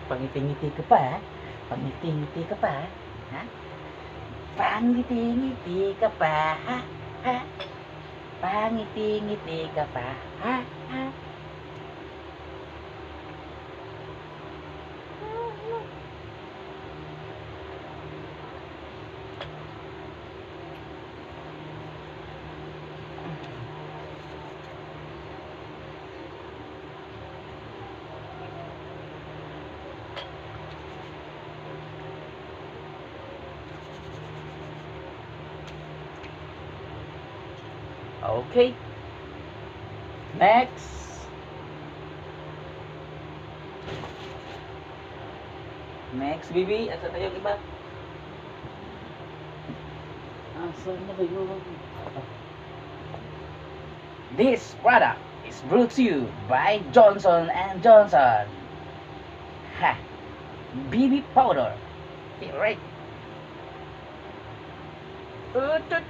Pangiti-ngiti ka pa, ha? Pangiti-ngiti ka pa, ha? Pangiti-ngiti ka pa, ha? Ha? Pangiti-ngiti ka pa, ha? Ha? Okay. Next. Next, baby. Asa tayo yung iba? Asa na ba yun? This product is brought to you by Johnson & Johnson. Ha! BB powder. Okay, right. Okay.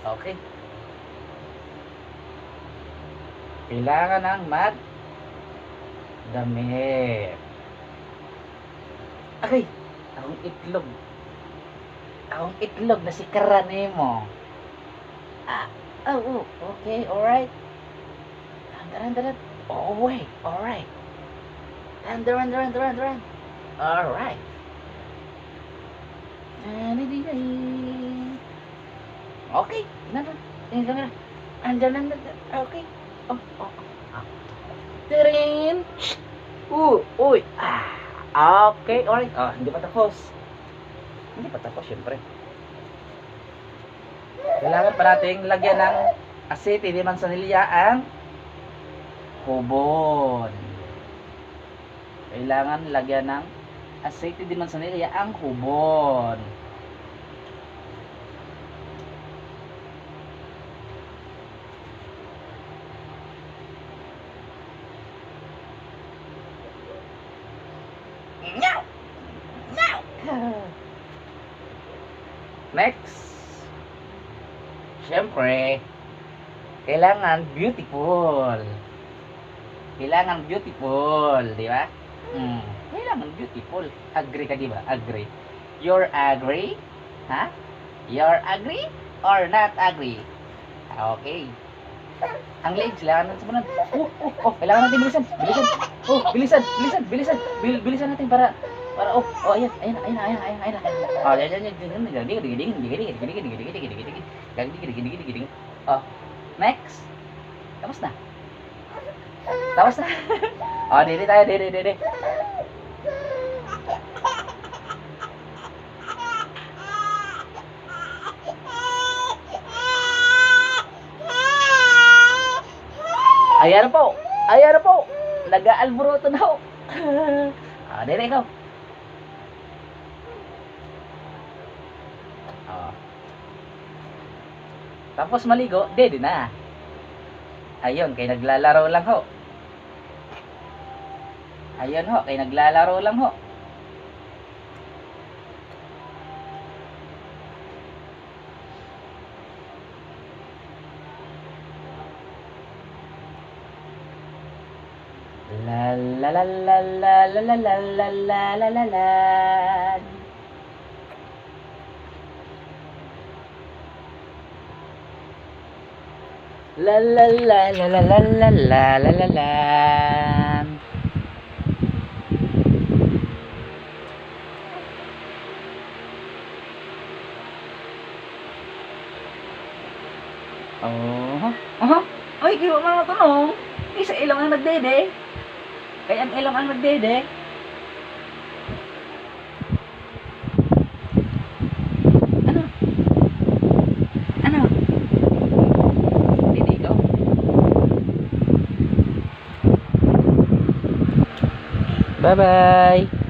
Okay. Kailangan ng damit. Okay. Akong itlog. Akong itlog na si Karane mo. Oh, okay, alright. Run. Oh, wait, alright. Run. Alright. Okay, na. Andyan. Okay. Oh. Tirin. Uy. Okay, alright. Hindi pa tapos. Syempre. Kailangan pa nating lagyan ng asete di mansanilya ang hubon. Kailangan lagyan ng asete di mansanilya ang hubon. Next. Siyempre, kailangan beautiful. Di ba? Kailangan beautiful. Agree ka, di ba? Agree. You're agree? Ha? You're agree or not agree? Okay. Ang legs, kailangan natin sumunod. Kailangan natin bilisan. Bilisan natin para ayan. Next. Tapos na. Dede tayo, Dede. Ayan po. Nag-aalboroto na ho. Dede ikaw. Tapos maligo, Dede na. Ayun, kay naglalaro lang ho. La la la la la la la la la la la la. La la la la la la la la la la la. Ay, kaya mga tanong. Isa ilang ang nagdede. Kaya ang ilang ang nagdede. Ano? Dede ikaw? Bye-bye.